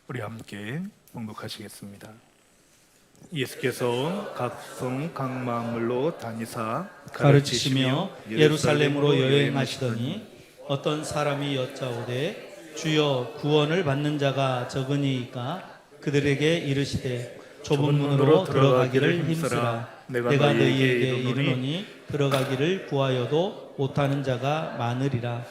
우리 함께 봉독하시겠습니다. 예수께서 각성 각 마을로 다니사 가르치시며 예루살렘으로 여행하시더니 어떤 사람이 여짜오되 주여 구원을 받는 자가 적으니이까 그들에게 이르시되 좁은 문으로 들어가기를 힘쓰라. 내가 너희에게 이르노니 들어가기를 구하여도 못하는 자가 많으리라.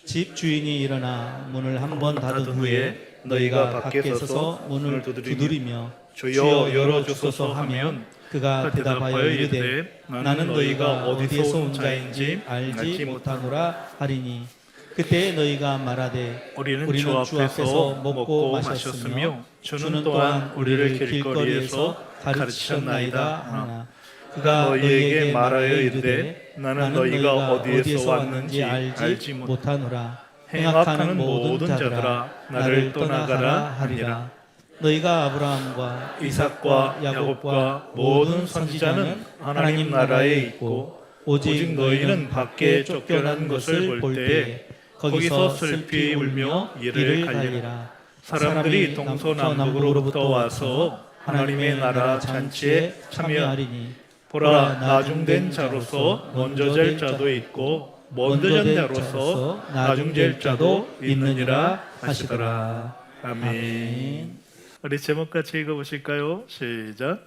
집 주인이 일어나 문을 한 번 닫은 후에 너희가 밖에 서서 문을 두드리며 주여 열어주소서 하면 그가 대답하여 이르되 나는 너희가 어디서 온 자인지 알지 못하노라 하리니 그때 너희가 말하되 우리는 주 앞에서 먹고 마셨으며 주는 또한 우리를 길거리에서 가르치셨나이다 하나 그가 너희에게 말하여 이르되 나는 너희가 어디에서 왔는지 알지 못하노라. 행악하는 모든 자들아 나를 떠나가라 하리라. 너희가 아브라함과 이삭과 야곱과 모든 선지자는 하나님 나라에 있고 오직 너희는 밖에 쫓겨난 것을 볼 때에 거기서 슬피 울며 이를 갈리라. 사람들이 동서남북으로부터 와서 하나님의 나라 잔치에 참여하리니 보라 나중된 자로서 먼저 될 자도 있고 먼저 된 자로서 나중 될 자도 있느니라 하시더라. 아멘. 우리 제목 같이 읽어보실까요? 시작.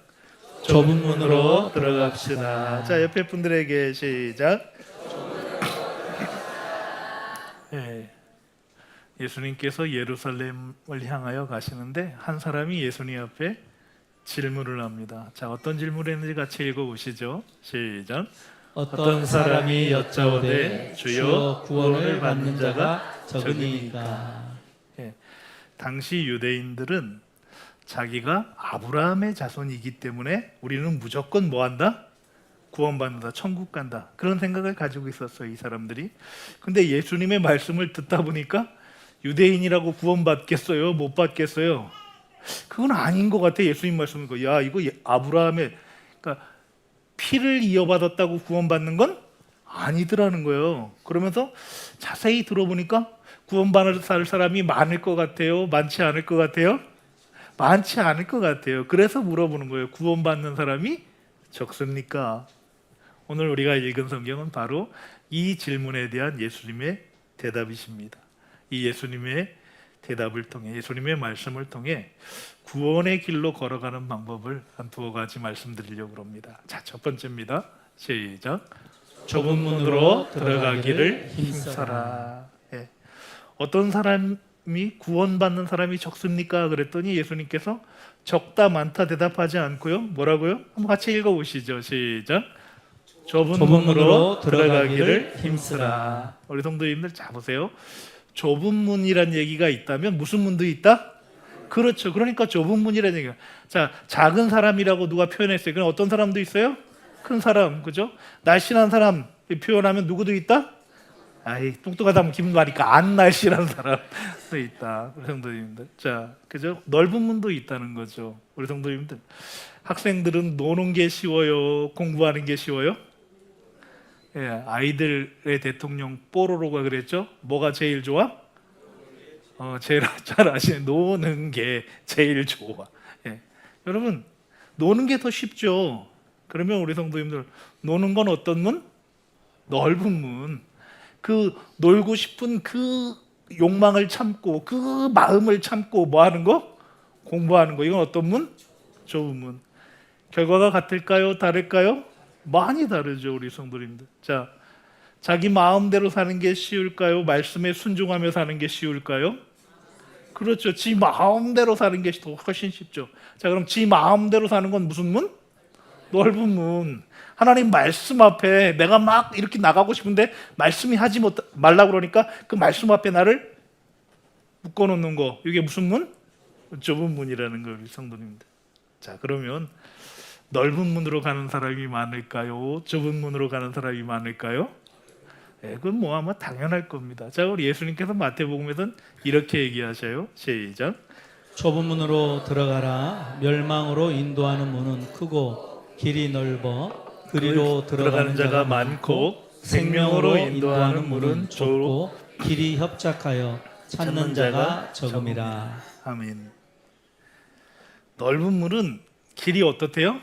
좁은 문으로 들어갑시다. 자, 옆에 분들에게 시작. 예수님께서 예루살렘을 향하여 가시는데 한 사람이 예수님 앞에 질문을 합니다. 자, 어떤 질문을 했는지 같이 읽어보시죠. 시작. 어떤 사람이 여짜오되 주여 구원을 받는 자가 적으니까. 당시 유대인들은 자기가 아브라함의 자손이기 때문에 우리는 무조건 뭐한다? 구원받는다, 천국 간다, 그런 생각을 가지고 있었어요, 이 사람들이. 근데 예수님의 말씀을 듣다 보니까 유대인이라고 구원받겠어요? 못 받겠어요? 그건 아닌 것 같아. 예수님 말씀은 야, 이거 아브라함의, 그러니까 피를 이어받았다고 구원받는 건 아니더라는 거예요. 그러면서 자세히 들어보니까 구원받을 사람이 많을 것 같아요? 많지 않을 것 같아요? 많지 않을 것 같아요. 그래서 물어보는 거예요. 구원받는 사람이 적습니까? 오늘 우리가 읽은 성경은 바로 이 질문에 대한 예수님의 대답이십니다. 이 예수님의 대답을 통해, 예수님의 말씀을 통해 구원의 길로 걸어가는 방법을 한 두어 가지 말씀드리려고 합니다. 자, 첫 번째입니다. 시작. 좁은 문으로 들어가기를 힘써라. 어떤 사람이 구원받는 사람이 적습니까? 그랬더니 예수님께서 적다 많다 대답하지 않고요. 뭐라고요? 한번 같이 읽어보시죠. 시작. 좁은 문으로 들어가기를 힘쓰라. 우리 성도님들 자 보세요. 좁은 문이란 얘기가 있다면 무슨 문도 있다? 그렇죠. 그러니까 좁은 문이라는 얘기가. 자, 작은 사람이라고 누가 표현했어요. 그럼 어떤 사람도 있어요? 큰 사람, 그죠? 날씬한 사람 표현하면 누구도 있다? 아이, 똑똑하다면 기분 나니까 안 날씬한 사람도 있다. 우리 성도님들. 자, 그죠? 넓은 문도 있다는 거죠. 우리 성도님들. 학생들은 노는 게 쉬워요? 공부하는 게 쉬워요? 아이들의 대통령 뽀로로가 그랬죠? 뭐가 제일 좋아? 제일 잘 아시는 노는 게 제일 좋아. 여러분, 노는 게 더 쉽죠. 그러면 우리 성도님들, 노는 건 어떤 문? 넓은 문. 그 놀고 싶은 그 욕망을 참고 그 마음을 참고 뭐 하는 거? 공부하는 거. 이건 어떤 문? 좁은 문. 결과가 같을까요? 다를까요? 많이 다르죠, 우리 성도님들. 자, 자기 마음대로 사는 게 쉬울까요? 말씀에 순종하며 사는 게 쉬울까요? 그렇죠. 지 마음대로 사는 게 훨씬 쉽죠. 자, 그럼 지 마음대로 사는 건 무슨 문? 넓은 문. 하나님 말씀 앞에 내가 막 이렇게 나가고 싶은데 말씀이 하지 말라고 그러니까 그 말씀 앞에 나를 묶어놓는 거. 이게 무슨 문? 좁은 문이라는 거예요, 우리 성도님들. 자, 그러면 넓은 문으로 가는 사람이 많을까요? 좁은 문으로 가는 사람이 많을까요? 그건 뭐 아마 당연할 겁니다. 자, 우리 예수님께서 마태복음에서는 이렇게 얘기하셔요. 시작. 좁은 문으로 들어가라. 멸망으로 인도하는 문은 크고 길이 넓어 그리로 들어가는 자가 많고 생명으로 인도하는 문은 좁고 길이 협착하여 찾는 자가 적음이라. 아멘. 넓은 물은 길이 어떻대요?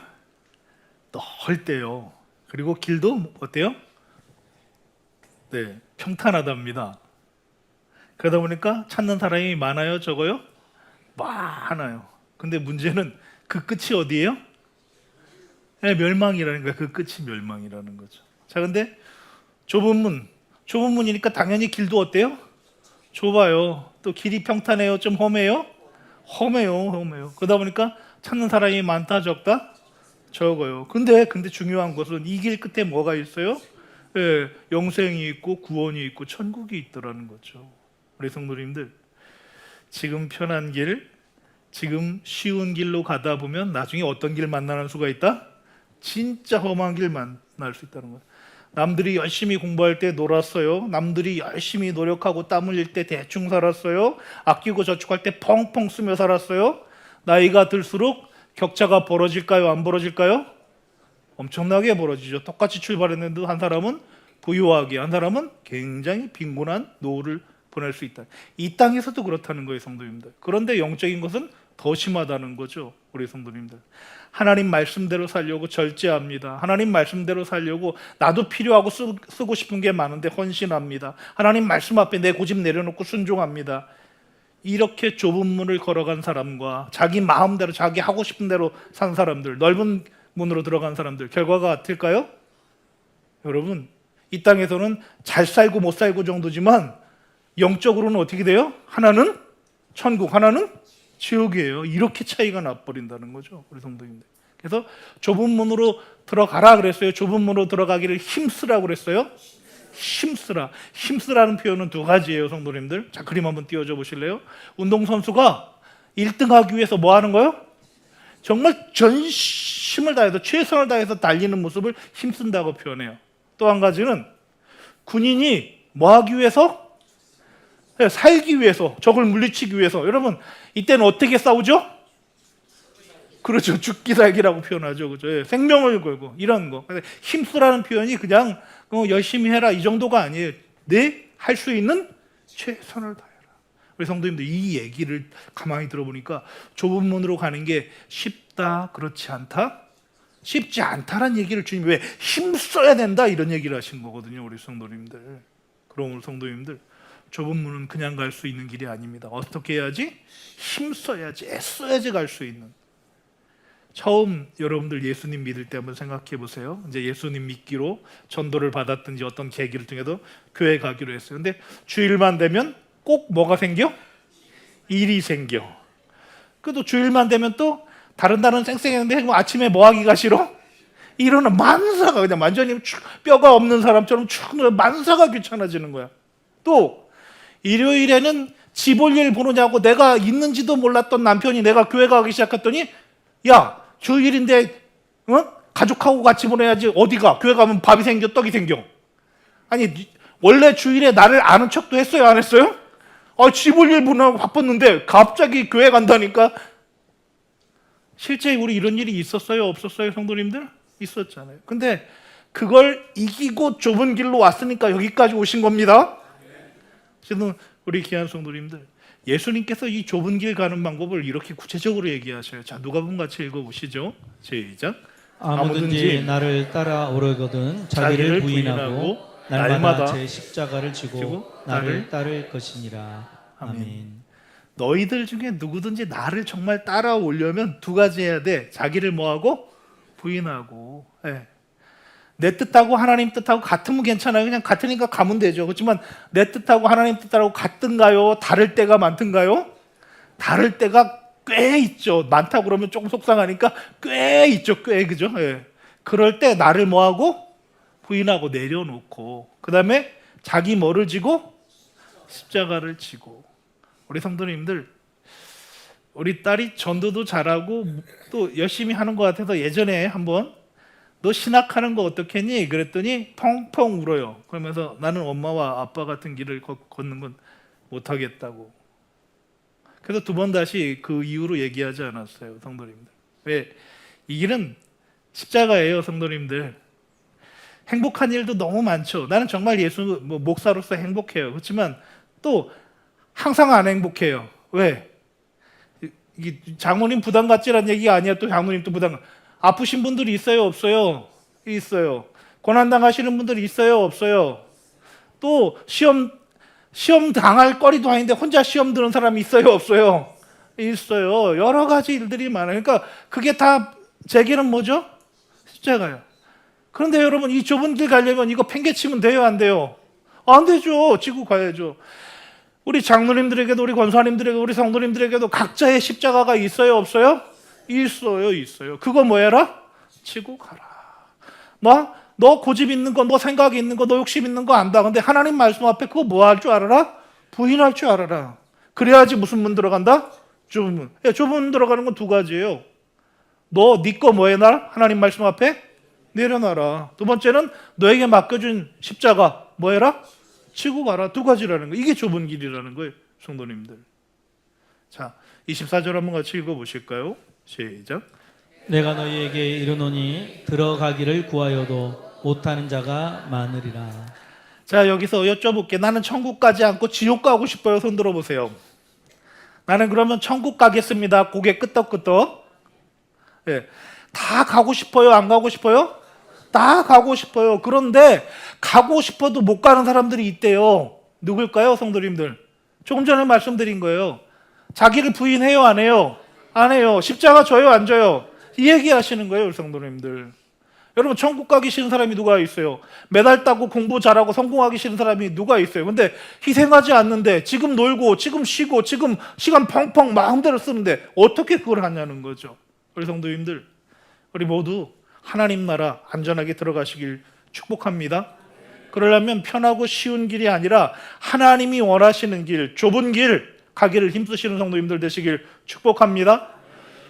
넓대요. 그리고 길도 어때요? 네, 평탄하답니다. 그러다 보니까 찾는 사람이 많아요, 적어요? 많아요. 근데 문제는 그 끝이 어디예요? 네, 멸망이라는 거야. 그 끝이 멸망이라는 거죠. 자, 근데 좁은 문이니까 당연히 길도 어때요? 좁아요. 또 길이 평탄해요? 좀 험해요? 험해요. 그러다 보니까 찾는 사람이 많다, 적다? 적어요. 근데 중요한 것은 이 길 끝에 뭐가 있어요? 예, 영생이 있고 구원이 있고 천국이 있더라는 거죠. 우리 성도님들, 지금 편한 길, 지금 쉬운 길로 가다 보면 나중에 어떤 길 만나는 수가 있다? 진짜 험한 길 만날 수 있다는 거예요. 남들이 열심히 공부할 때 놀았어요. 남들이 열심히 노력하고 땀 흘릴 때 대충 살았어요. 아끼고 저축할 때 펑펑 쓰며 살았어요. 나이가 들수록 격차가 벌어질까요? 안 벌어질까요? 엄청나게 벌어지죠. 똑같이 출발했는데 한 사람은 부유하게, 한 사람은 굉장히 빈곤한 노후를 보낼 수 있다. 이 땅에서도 그렇다는 거예요, 성도님들. 그런데 영적인 것은 더 심하다는 거죠, 우리 성도님들. 하나님 말씀대로 살려고 절제합니다. 하나님 말씀대로 살려고 나도 필요하고 쓰고 싶은 게 많은데 헌신합니다. 하나님 말씀 앞에 내 고집 내려놓고 순종합니다. 이렇게 좁은 문을 걸어간 사람과 자기 마음대로 자기 하고 싶은 대로 산 사람들, 넓은 문으로 들어간 사람들, 결과가 같을까요? 여러분, 이 땅에서는 잘 살고 못 살고 정도지만 영적으로는 어떻게 돼요? 하나는 천국, 하나는 지옥이에요. 이렇게 차이가 나버린다는 거죠, 우리 성도님들. 그래서 좁은 문으로 들어가라 그랬어요. 좁은 문으로 들어가기를 힘쓰라고 그랬어요. 힘쓰라는 표현은 두 가지예요, 성도님들. 자, 그림 한번 띄워줘 보실래요? 운동선수가 1등하기 위해서 뭐 하는 거예요? 정말 전심을 다해서 최선을 다해서 달리는 모습을 힘쓴다고 표현해요. 또 한 가지는 군인이 뭐 하기 위해서? 살기 위해서, 적을 물리치기 위해서. 여러분, 이때는 어떻게 싸우죠? 그렇죠. 죽기 살기라고 표현하죠. 그죠? 생명을 걸고 이런 거. 힘쓰라는 표현이 그냥 열심히 해라 이 정도가 아니에요. 내 할 수 있는 최선을 다해라. 우리 성도님들, 이 얘기를 가만히 들어보니까 좁은 문으로 가는 게 쉽다, 그렇지 않다? 쉽지 않다라는 얘기를 주님이 왜 힘써야 된다 이런 얘기를 하신 거거든요, 우리 성도님들. 그럼 우리 성도님들, 좁은 문은 그냥 갈 수 있는 길이 아닙니다. 어떻게 해야지? 힘써야지, 애써야지 갈 수 있는. 처음 여러분들 예수님 믿을 때 한번 생각해 보세요. 이제 예수님 믿기로 전도를 받았든지 어떤 계기를 통해서 교회 가기로 했어요. 근데 주일만 되면 꼭 뭐가 생겨? 일이 생겨. 그래도 주일만 되면 또 다른 쌩쌩했는데 아침에 뭐 하기가 싫어? 일어나 만사가 그냥 완전히 뼈가 없는 사람처럼 축 만사가 귀찮아지는 거야. 또 일요일에는 집 올 일 보느냐고 내가 있는지도 몰랐던 남편이 내가 교회 가기 시작했더니 야, 주일인데 가족하고 같이 보내야지. 어디가? 교회 가면 밥이 생겨, 떡이 생겨. 아니, 원래 주일에 나를 아는 척도 했어요, 안 했어요? 집 올 일 보느라고 바빴는데 갑자기 교회 간다니까. 실제 우리 이런 일이 있었어요, 없었어요, 성도님들? 있었잖아요. 근데 그걸 이기고 좁은 길로 왔으니까 여기까지 오신 겁니다. 지금 우리 귀한 성도님들, 예수님께서 이 좁은 길 가는 방법을 이렇게 구체적으로 얘기하셔요. 자, 누가복음 같이 읽어보시죠. 시작. 아무든지 나를 따라오려거든 자기를 부인하고 날마다 제 십자가를 지고 나를 따를 것이니라. 아멘. 너희들 중에 누구든지 나를 정말 따라오려면 두 가지 해야 돼. 자기를 뭐하고? 부인하고. 내 뜻하고 하나님 뜻하고 같으면 괜찮아요. 그냥 같으니까 가면 되죠. 그렇지만 내 뜻하고 하나님 뜻하고 같은가요? 다를 때가 많던가요? 다를 때가 꽤 있죠. 많다고 그러면 조금 속상하니까 꽤 있죠. 꽤, 그죠? 그럴 때 나를 뭐하고? 부인하고 내려놓고, 그 다음에 자기 뭐를 지고? 십자가를 지고. 우리 성도님들, 우리 딸이 전도도 잘하고 또 열심히 하는 것 같아서 예전에 한번 너 신학하는 거 어떻겠니? 그랬더니 펑펑 울어요. 그러면서 나는 엄마와 아빠 같은 길을 걷는 건 못하겠다고. 그래서 두 번 다시 그 이유로 얘기하지 않았어요, 성도님들. 왜? 이 길은 십자가예요, 성도님들. 행복한 일도 너무 많죠. 나는 정말 목사로서 행복해요. 그렇지만 또 항상 안 행복해요. 왜? 이게 장모님 부담 갖지라는 얘기가 아니야. 또 장모님 또 부담. 아프신 분들이 있어요, 없어요? 있어요. 고난 당하시는 분들이 있어요, 없어요? 또 시험 당할 거리도 아닌데 혼자 시험 드는 사람이 있어요, 없어요? 있어요. 여러 가지 일들이 많아요. 그러니까 그게 다 제기는 뭐죠? 십자가요. 그런데 여러분, 이 좁은 길 가려면 이거 팽개치면 돼요, 안 돼요? 안 되죠. 지고 가야죠. 우리 장로님들에게도, 우리 권사님들에게도, 우리 성도님들에게도 각자의 십자가가 있어요, 없어요? 있어요, 있어요. 그거 뭐 해라? 지고 가라. 너 고집 있는 거, 너 생각 있는 거, 너 욕심 있는 거 안다. 근데 하나님 말씀 앞에 그거 뭐 할 줄 알아라? 부인할 줄 알아라. 그래야지 무슨 문 들어간다? 좁은 문. 좁은 문 들어가는 건 두 가지예요. 너 네 거 뭐 해놔? 하나님 말씀 앞에 내려놔라. 두 번째는 너에게 맡겨준 십자가 뭐 해라? 치고 가라. 두 가지라는 거. 이게 좁은 길이라는 거예요, 성도님들. 자, 24절 한번 같이 읽어보실까요? 시작. 내가 너희에게 이르노니 들어가기를 구하여도 못하는 자가 많으리라. 자, 여기서 여쭤볼게. 나는 천국 가지 않고 지옥 가고 싶어요. 손 들어보세요. 나는 그러면 천국 가겠습니다. 고개 끄덕끄덕. 예, 다 가고 싶어요? 안 가고 싶어요? 다 가고 싶어요. 그런데 가고 싶어도 못 가는 사람들이 있대요. 누굴까요, 성도님들? 조금 전에 말씀드린 거예요. 자기를 부인해요, 안 해요? 안 해요. 십자가 져요, 안 져요? 이 얘기 하시는 거예요, 우리 성도님들. 여러분, 천국 가기 싫은 사람이 누가 있어요? 메달 따고 공부 잘하고 성공하기 싫은 사람이 누가 있어요? 근데 희생하지 않는데 지금 놀고 지금 쉬고 지금 시간 펑펑 마음대로 쓰는데 어떻게 그걸 하냐는 거죠. 우리 성도님들, 우리 모두 하나님 나라 안전하게 들어가시길 축복합니다. 그러려면 편하고 쉬운 길이 아니라 하나님이 원하시는 길, 좁은 길 가기를 힘쓰시는 성도님들 되시길 축복합니다.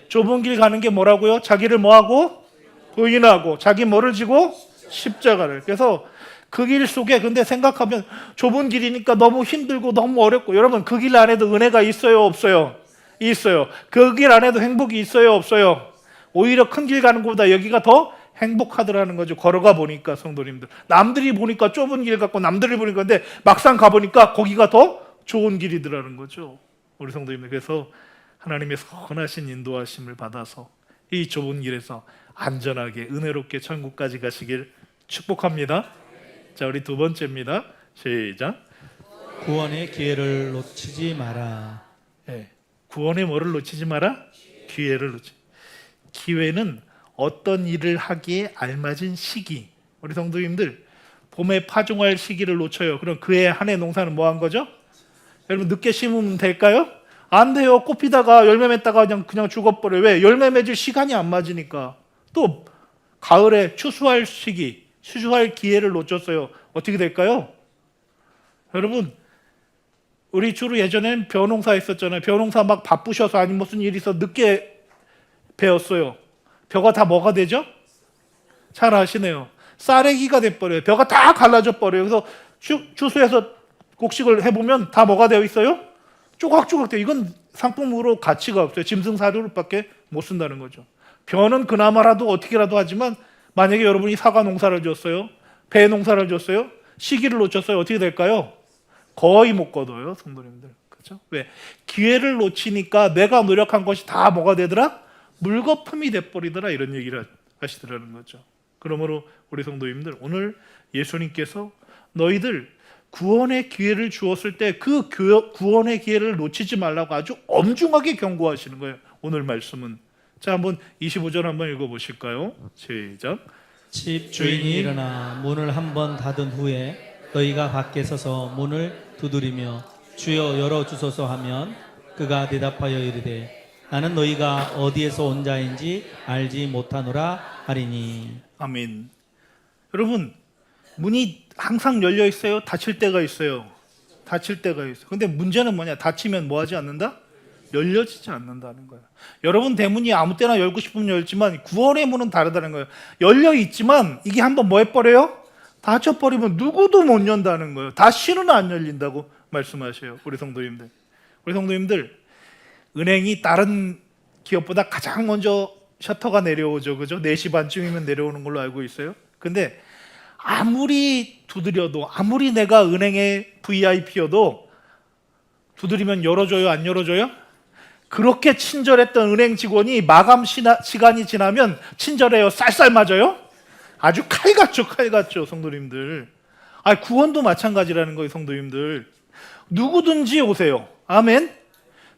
좁은 길 가는 게 뭐라고요? 자기를 뭐하고? 부인하고. 자기 뭐를 지고? 십자가를. 그래서 그 길 속에, 근데 생각하면 좁은 길이니까 너무 힘들고 너무 어렵고, 여러분 그 길 안에도 은혜가 있어요, 없어요? 있어요. 그 길 안에도 행복이 있어요, 없어요? 오히려 큰 길 가는 것보다 여기가 더 행복하더라는 거죠. 걸어가 보니까, 성도님들. 남들이 보니까 좁은 길 같고 남들이 보니까, 근데 막상 가보니까 거기가 더 좋은 길이더라는 거죠. 우리 성도님들. 그래서 하나님의 선하신 인도하심을 받아서 이 좁은 길에서 안전하게 은혜롭게 천국까지 가시길 축복합니다. 자, 우리 두 번째입니다. 시작. 구원의 기회를 놓치지 마라. 네. 구원의 뭐를 놓치지 마라? 기회를 놓치. 기회는 어떤 일을 하기에 알맞은 시기. 우리 성도님들, 봄에 파종할 시기를 놓쳐요. 그럼 그해 한 해 농사는 뭐 한 거죠? 여러분, 늦게 심으면 될까요? 안 돼요. 꽃 피다가 열매 맺다가 그냥 죽어버려요. 왜? 열매 맺을 시간이 안 맞으니까. 또 가을에 추수할 시기, 추수할 기회를 놓쳤어요. 어떻게 될까요? 여러분, 우리 주로 예전엔 벼농사 했었잖아요. 벼농사 막 바쁘셔서 아니면 무슨 일이 있어 늦게 배웠어요. 벼가 다 뭐가 되죠? 잘 아시네요. 쌀래기가 돼버려요. 벼가 다 갈라져 버려요. 그래서 추수해서 곡식을 해보면 다 뭐가 되어 있어요? 조각조각 돼요. 이건 상품으로 가치가 없어요. 짐승 사료로밖에 못 쓴다는 거죠. 벼는 그나마라도 어떻게라도 하지만, 만약에 여러분이 사과 농사를 줬어요, 배 농사를 줬어요, 시기를 놓쳤어요, 어떻게 될까요? 거의 못 거둬요, 성도님들. 그렇죠? 왜? 기회를 놓치니까 내가 노력한 것이 다 뭐가 되더라? 물거품이 돼버리더라, 이런 얘기를 하시더라는 거죠. 그러므로 우리 성도님들, 오늘 예수님께서 너희들 구원의 기회를 주었을 때 그 구원의 기회를 놓치지 말라고 아주 엄중하게 경고하시는 거예요, 오늘 말씀은. 자, 한번 25절 한번 읽어보실까요? 시작. 집 주인이 일어나 문을 한번 닫은 후에 너희가 밖에 서서 문을 두드리며 주여 열어주소서 하면 그가 대답하여 이르되 나는 너희가 어디에서 온 자인지 알지 못하노라 하리니. 아멘. 여러분, 문이 항상 열려 있어요? 닫힐 때가 있어요? 닫힐 때가 있어요. 근데 문제는 뭐냐? 닫히면 뭐 하지 않는다? 열려지지 않는다는 거예요. 여러분 대문이 아무 때나 열고 싶으면 열지만 구원의 문은 다르다는 거예요. 열려 있지만 이게 한번 뭐 해버려요? 닫혀버리면 누구도 못 연다는 거예요. 다시는 안 열린다고 말씀하셔요, 우리 성도님들. 우리 성도님들, 은행이 다른 기업보다 가장 먼저 셔터가 내려오죠, 그죠? 4시 반쯤이면 내려오는 걸로 알고 있어요. 근데 아무리 두드려도, 아무리 내가 은행의 VIP여도 두드리면 열어줘요, 안 열어줘요? 그렇게 친절했던 은행 직원이 마감 시간이 지나면 친절해요? 쌀쌀 맞아요? 아주 칼같죠, 성도님들. 구원도 마찬가지라는 거예요, 성도님들. 누구든지 오세요. 아멘.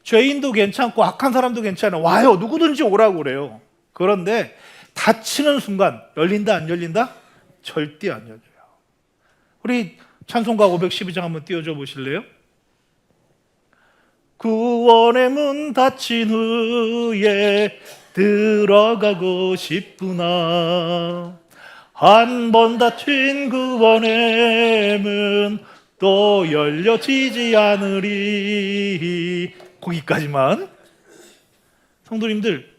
죄인도 괜찮고 악한 사람도 괜찮아요. 와요. 누구든지 오라고 그래요. 그런데 닫히는 순간 열린다 안 열린다? 절대 안 열려요. 우리 찬송가 512장 한번 띄워줘 보실래요? 구원의 문 닫힌 후에 들어가고 싶구나. 한 번 닫힌 구원의 문 또 열려지지 않으리. 거기까지만. 성도님들,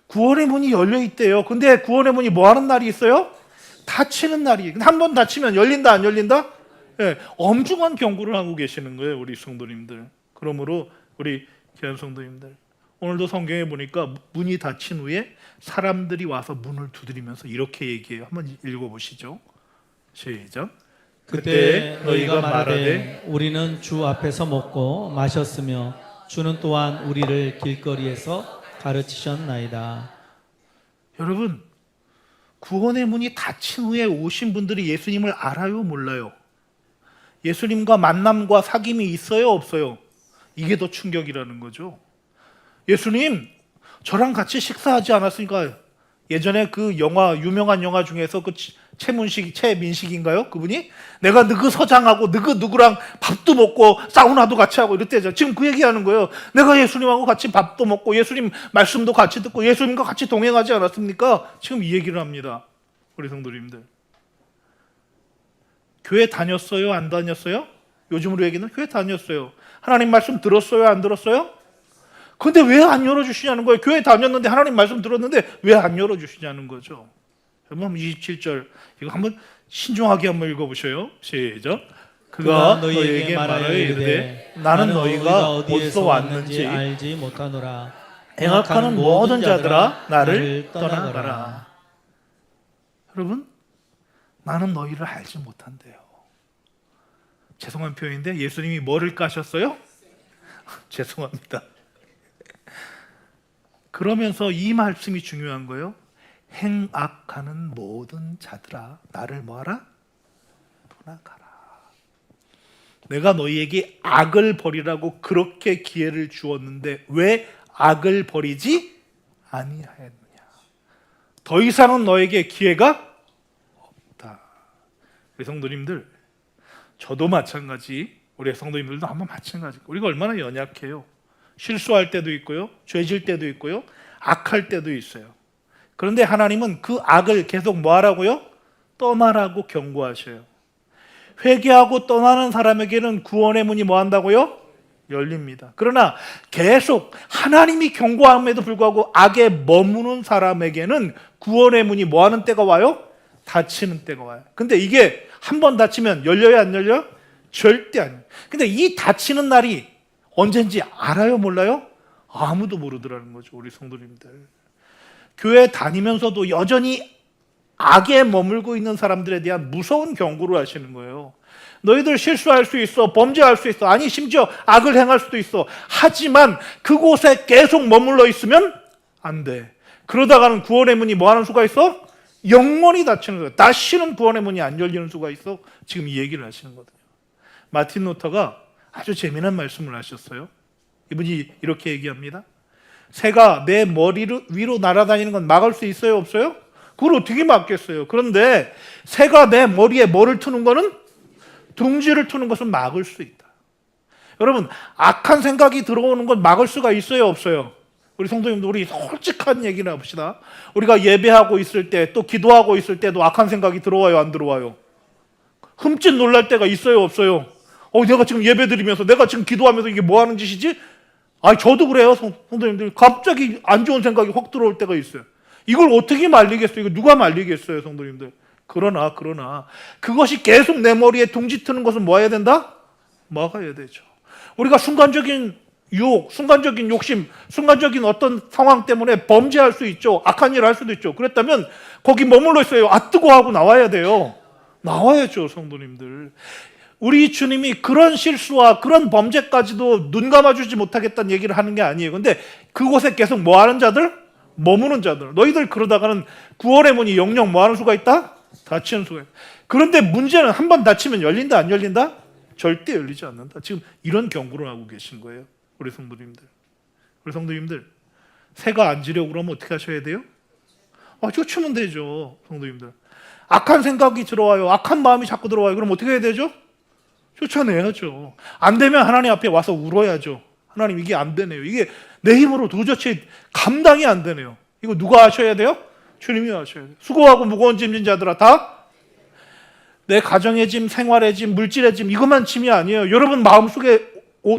구원의 문이 열려 있대요. 근데 구원의 문이 뭐 하는 날이 있어요? 닫히는 날이. 한 번 닫히면 열린다 안 열린다? 네, 엄중한 경고를 하고 계시는 거예요, 우리 성도님들. 그러므로 우리 귀한 성도님들, 오늘도 성경에 보니까 문이 닫힌 후에 사람들이 와서 문을 두드리면서 이렇게 얘기해요. 한번 읽어보시죠. 시작. 그때 너희가 말하되 우리는 주 앞에서 먹고 마셨으며 주는 또한 우리를 길거리에서 가르치셨나이다. 여러분, 구원의 문이 닫힌 후에 오신 분들이 예수님을 알아요, 몰라요? 예수님과 만남과 사귐이 있어요, 없어요? 이게 더 충격이라는 거죠. 예수님, 저랑 같이 식사하지 않았으니까. 예전에 그 영화, 유명한 영화 중에서 그 최민식인가요? 그분이 내가 너그 서장하고 누구랑 밥도 먹고 사우나도 같이 하고 이랬대죠. 지금 그 얘기하는 거예요. 내가 예수님하고 같이 밥도 먹고 예수님 말씀도 같이 듣고 예수님과 같이 동행하지 않았습니까? 지금 이 얘기를 합니다. 우리 성도님들, 교회 다녔어요? 안 다녔어요? 요즘으로 얘기는 교회 다녔어요. 하나님 말씀 들었어요? 안 들었어요? 근데 왜 안 열어주시냐는 거예요. 교회 다녔는데 하나님 말씀 들었는데 왜 안 열어주시냐는 거죠. 여러분 27절 이거 한번 신중하게 한번 읽어보셔요. 시작. 그가 너희에게 말하여 이르되 나는 너희가 어디서 왔는지 알지 못하노라. 행악하는 모든 자들아 나를 떠나가라. 여러분, 나는 너희를 알지 못한대요. 죄송한 표현인데 예수님이 뭐를 까셨어요? 죄송합니다. 그러면서 이 말씀이 중요한 거예요. 행악하는 모든 자들아 나를 뭐하라? 떠나가라. 내가 너희에게 악을 버리라고 그렇게 기회를 주었는데 왜 악을 버리지 아니하였느냐. 더 이상은 너에게 기회가 없다. 우리 성도님들, 저도 마찬가지, 우리 성도님들도 한번 마찬가지. 우리가 얼마나 연약해요. 실수할 때도 있고요, 죄질 때도 있고요, 악할 때도 있어요. 그런데 하나님은 그 악을 계속 뭐 하라고요? 떠나라고 경고하셔요. 회개하고 떠나는 사람에게는 구원의 문이 뭐 한다고요? 열립니다. 그러나 계속 하나님이 경고함에도 불구하고 악에 머무는 사람에게는 구원의 문이 뭐 하는 때가 와요? 닫히는 때가 와요. 근데 이게 한 번 닫히면 열려요, 안 열려요? 절대 아니에요. 근데 이 닫히는 날이 언젠지 알아요, 몰라요? 아무도 모르더라는 거죠, 우리 성도님들. 교회 다니면서도 여전히 악에 머물고 있는 사람들에 대한 무서운 경고를 하시는 거예요. 너희들 실수할 수 있어, 범죄할 수 있어, 아니 심지어 악을 행할 수도 있어. 하지만 그곳에 계속 머물러 있으면 안 돼. 그러다가는 구원의 문이 뭐 하는 수가 있어? 영원히 닫히는 거예요. 다시는 구원의 문이 안 열리는 수가 있어. 지금 이 얘기를 하시는 거거든요. 마틴 루터가 아주 재미난 말씀을 하셨어요. 이분이 이렇게 얘기합니다. 새가 내 머리 위로 날아다니는 건 막을 수 있어요, 없어요? 그걸 어떻게 막겠어요? 그런데 새가 내 머리에 뭐를 트는 거는, 둥지를 트는 것은 막을 수 있다. 여러분, 악한 생각이 들어오는 건 막을 수가 있어요, 없어요? 우리 성도님들, 우리 솔직한 얘기를 해봅시다. 우리가 예배하고 있을 때, 또 기도하고 있을 때도 악한 생각이 들어와요, 안 들어와요? 흠칫 놀랄 때가 있어요, 없어요? 내가 지금 예배 드리면서, 내가 지금 기도하면서 이게 뭐 하는 짓이지? 저도 그래요, 성도님들. 갑자기 안 좋은 생각이 확 들어올 때가 있어요. 이걸 어떻게 말리겠어요? 이거 누가 말리겠어요, 성도님들? 그러나 그것이 계속 내 머리에 둥지 트는 것은 뭐 해야 된다? 막아야 되죠. 우리가 순간적인 유혹, 순간적인 욕심, 순간적인 어떤 상황 때문에 범죄할 수 있죠. 악한 일을 할 수도 있죠. 그랬다면 거기 머물러 있어요. 뜨거 하고 나와야 돼요. 나와야죠, 성도님들. 우리 주님이 그런 실수와 그런 범죄까지도 눈 감아주지 못하겠다는 얘기를 하는 게 아니에요. 근데 그곳에 계속 뭐 하는 자들? 머무는 자들. 너희들 그러다가는 구원의 문이 영영 뭐 하는 수가 있다? 닫히는 수가 있다. 그런데 문제는 한 번 닫히면 열린다 안 열린다? 절대 열리지 않는다. 지금 이런 경고를 하고 계신 거예요. 우리 성도님들. 우리 성도님들. 새가 안 지려고 그러면 어떻게 하셔야 돼요? 쫓으면 되죠. 성도님들. 악한 생각이 들어와요. 악한 마음이 자꾸 들어와요. 그럼 어떻게 해야 되죠? 쫓아내야죠. 안 되면 하나님 앞에 와서 울어야죠. 하나님 이게 안 되네요. 이게 내 힘으로 도저히 감당이 안 되네요. 이거 누가 하셔야 돼요? 주님이 하셔야 돼요. 수고하고 무거운 짐진 자들아 다 내 가정의 짐, 생활의 짐, 물질의 짐 이것만 짐이 아니에요. 여러분 마음속에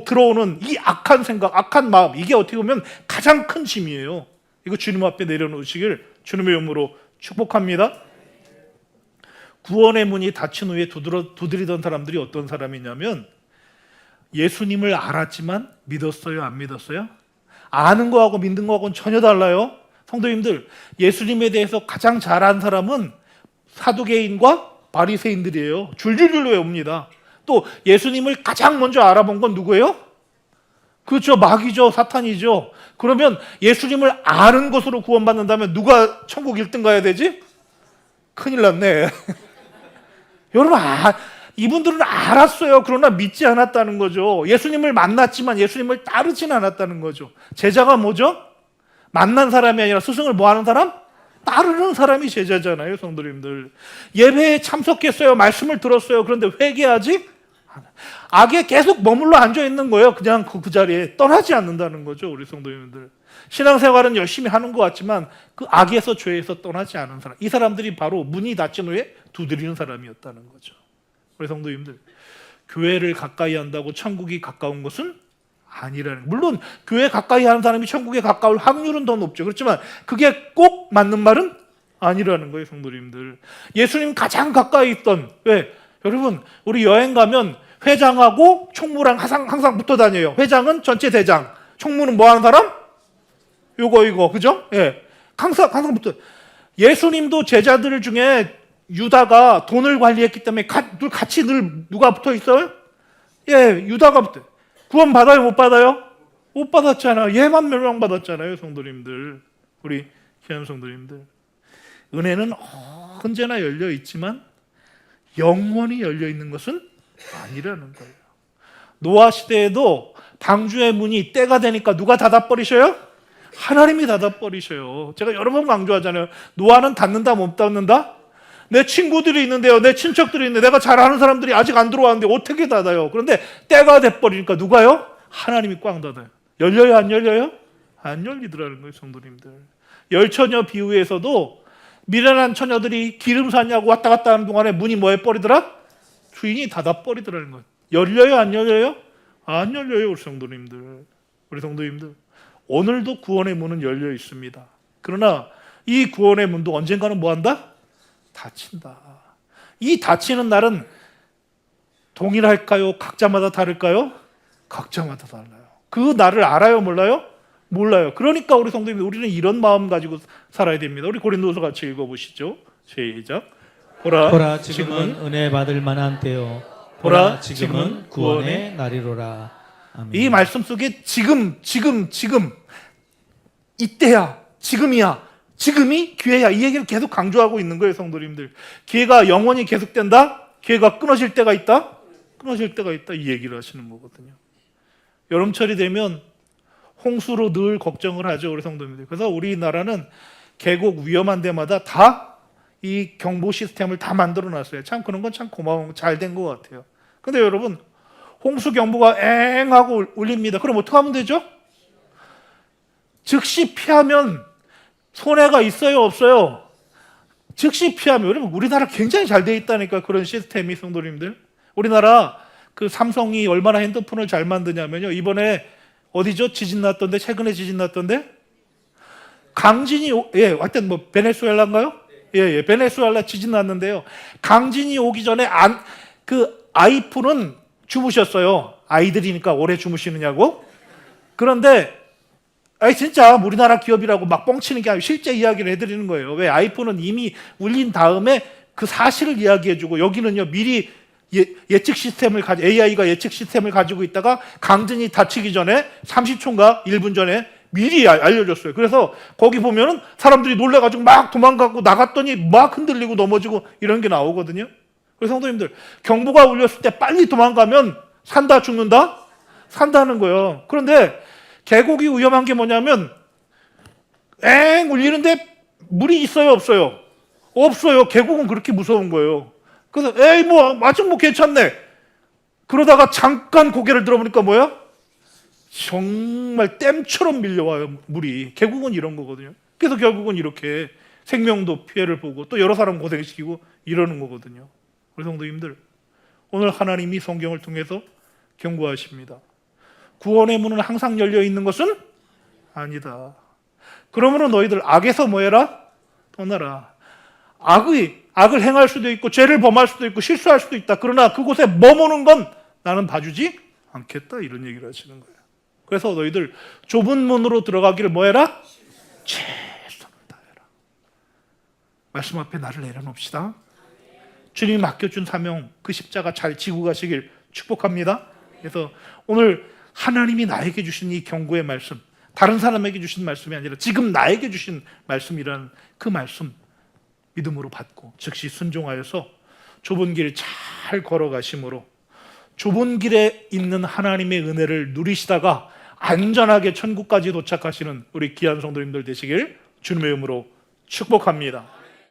들어오는 이 악한 생각, 악한 마음 이게 어떻게 보면 가장 큰 짐이에요. 이거 주님 앞에 내려놓으시길 주님의 이름으로 축복합니다. 구원의 문이 닫힌 후에 두드리던 사람들이 어떤 사람이냐면 예수님을 알았지만 믿었어요? 안 믿었어요? 아는 거하고 믿는 거하고는 전혀 달라요. 성도님들, 예수님에 대해서 가장 잘 아는 사람은 사두개인과 바리새인들이에요. 줄줄줄 외웁니다. 또 예수님을 가장 먼저 알아본 건 누구예요? 그렇죠. 마귀죠. 사탄이죠. 그러면 예수님을 아는 것으로 구원받는다면 누가 천국 1등 가야 되지? 큰일 났네. 여러분, 이분들은 알았어요. 그러나 믿지 않았다는 거죠. 예수님을 만났지만 예수님을 따르진 않았다는 거죠. 제자가 뭐죠? 만난 사람이 아니라 스승을 뭐 하는 사람? 따르는 사람이 제자잖아요, 성도님들. 예배에 참석했어요. 말씀을 들었어요. 그런데 회개하지? 악에 계속 머물러 앉아 있는 거예요. 그냥 그 자리에 떠나지 않는다는 거죠, 우리 성도님들. 신앙생활은 열심히 하는 것 같지만 그 악에서 죄에서 떠나지 않은 사람. 이 사람들이 바로 문이 닫힌 후에 두드리는 사람이었다는 거죠. 우리 성도님들, 교회를 가까이 한다고 천국이 가까운 것은 아니라는. 물론 교회 가까이 하는 사람이 천국에 가까울 확률은 더 높죠. 그렇지만 그게 꼭 맞는 말은 아니라는 거예요, 성도님들. 예수님 가장 가까이 있던, 왜? 여러분, 우리 여행 가면 회장하고 총무랑 항상 붙어 다녀요. 회장은 전체 대장, 총무는 뭐 하는 사람? 이거, 그죠? 예. 항상 붙어. 예수님도 제자들 중에 유다가 돈을 관리했기 때문에 같이 늘 누가 붙어 있어요? 예, 유다가 붙어. 구원 받아요, 못 받아요? 못 받았잖아요. 얘만 멸망받았잖아요, 성도님들. 우리 귀한 성도님들. 은혜는 언제나 열려 있지만 영원히 열려 있는 것은 아니라는 거예요. 노아 시대에도 방주의 문이 때가 되니까 누가 닫아버리셔요? 하나님이 닫아버리셔요. 제가 여러 번 강조하잖아요. 노아는 닫는다, 못 닫는다? 내 친구들이 있는데요, 내 친척들이 있는데 내가 잘 아는 사람들이 아직 안 들어왔는데 어떻게 닫아요? 그런데 때가 돼버리니까 누가요? 하나님이 꽝 닫아요. 열려요, 안 열려요? 안 열리더라는 거예요, 성도님들. 열처녀 비유에서도 미련한 처녀들이 기름 사냐고 왔다 갔다 하는 동안에 문이 뭐 해버리더라? 주인이 닫아버리더라는 거예요. 열려요, 안 열려요? 안 열려요, 우리 성도님들. 우리 성도님들, 오늘도 구원의 문은 열려 있습니다. 그러나 이 구원의 문도 언젠가는 뭐 한다? 닫힌다. 이 닫히는 날은 동일할까요? 각자마다 다를까요? 각자마다 달라요. 그 날을 알아요, 몰라요? 몰라요. 그러니까 우리 성도님들, 우리는 이런 마음 가지고 살아야 됩니다. 우리 고린도서 같이 읽어보시죠. 시작. 보라 지금은 은혜 받을 만한 때요. 보라 지금은 구원의 날이로라. 아멘. 이 말씀 속에 지금 이때야, 지금이야, 지금이 기회야, 이 얘기를 계속 강조하고 있는 거예요, 성도님들. 기회가 영원히 계속된다? 기회가 끊어질 때가 있다? 끊어질 때가 있다, 이 얘기를 하시는 거거든요. 여름철이 되면 홍수로 늘 걱정을 하죠, 우리 성도님들. 그래서 우리나라는 계곡 위험한 데마다 다 이 경보 시스템을 다 만들어 놨어요. 참 그런 건 참 고마운, 잘 된 것 같아요. 근데 여러분, 홍수 경보가 엥 하고 울립니다. 그럼 어떻게 하면 되죠? 즉시 피하면 손해가 있어요, 없어요? 즉시 피하면. 여러분, 우리나라 굉장히 잘 돼 있다니까, 그런 시스템이, 성도님들. 우리나라 그 삼성이 얼마나 핸드폰을 잘 만드냐면요, 이번에 어디죠? 지진 났던데, 최근에 지진 났던데, 강진이, 하여튼 뭐 베네수엘라인가요? 예, 베네수엘라 지진 났는데요. 강진이 오기 전에 그 아이폰은 주무셨어요. 아이들이니까 오래 주무시느냐고. 그런데 진짜 우리나라 기업이라고 막 뻥치는 게 아니고 실제 이야기를 해드리는 거예요. 왜? 아이폰은 이미 울린 다음에 그 사실을 이야기해주고, 여기는요 미리 예측 시스템을 AI가 예측 시스템을 가지고 있다가 강진이 닥치기 전에 30초인가 1분 전에 미리 알려줬어요. 그래서 거기 보면은 사람들이 놀래가지고 막 도망가고 나갔더니 막 흔들리고 넘어지고 이런 게 나오거든요. 그래서 성도님들, 경보가 울렸을 때 빨리 도망가면 산다 죽는다? 산다는 거예요. 그런데 계곡이 위험한 게 뭐냐면 엥 울리는데 물이 있어요 없어요? 없어요. 계곡은 그렇게 무서운 거예요. 그래서 에이 뭐 아직 뭐 괜찮네. 그러다가 잠깐 고개를 들어보니까 뭐야? 정말 댐처럼 밀려와요 물이. 계곡은 이런 거거든요. 그래서 결국은 이렇게 생명도 피해를 보고 또 여러 사람 고생시키고 이러는 거거든요. 우리 성도님들, 오늘 하나님이 성경을 통해서 경고하십니다. 구원의 문은 항상 열려 있는 것은 아니다. 그러므로 너희들 악에서 뭐해라? 떠나라. 악을 행할 수도 있고 죄를 범할 수도 있고 실수할 수도 있다. 그러나 그곳에 머무는 건 나는 봐주지 않겠다. 이런 얘기를 하시는 거예요. 그래서 너희들 좁은 문으로 들어가기를 뭐해라? 최선을 다해라. 말씀 앞에 나를 내려놓읍시다. 주님이 맡겨준 사명, 그 십자가 잘 지고 가시길 축복합니다. 그래서 오늘 하나님이 나에게 주신 이 경고의 말씀, 다른 사람에게 주신 말씀이 아니라 지금 나에게 주신 말씀이라는 그 말씀 믿음으로 받고 즉시 순종하여서 좁은 길 잘 걸어가심으로 좁은 길에 있는 하나님의 은혜를 누리시다가 안전하게 천국까지 도착하시는 우리 귀한 성도님들 되시길 주님의 이름으로 축복합니다.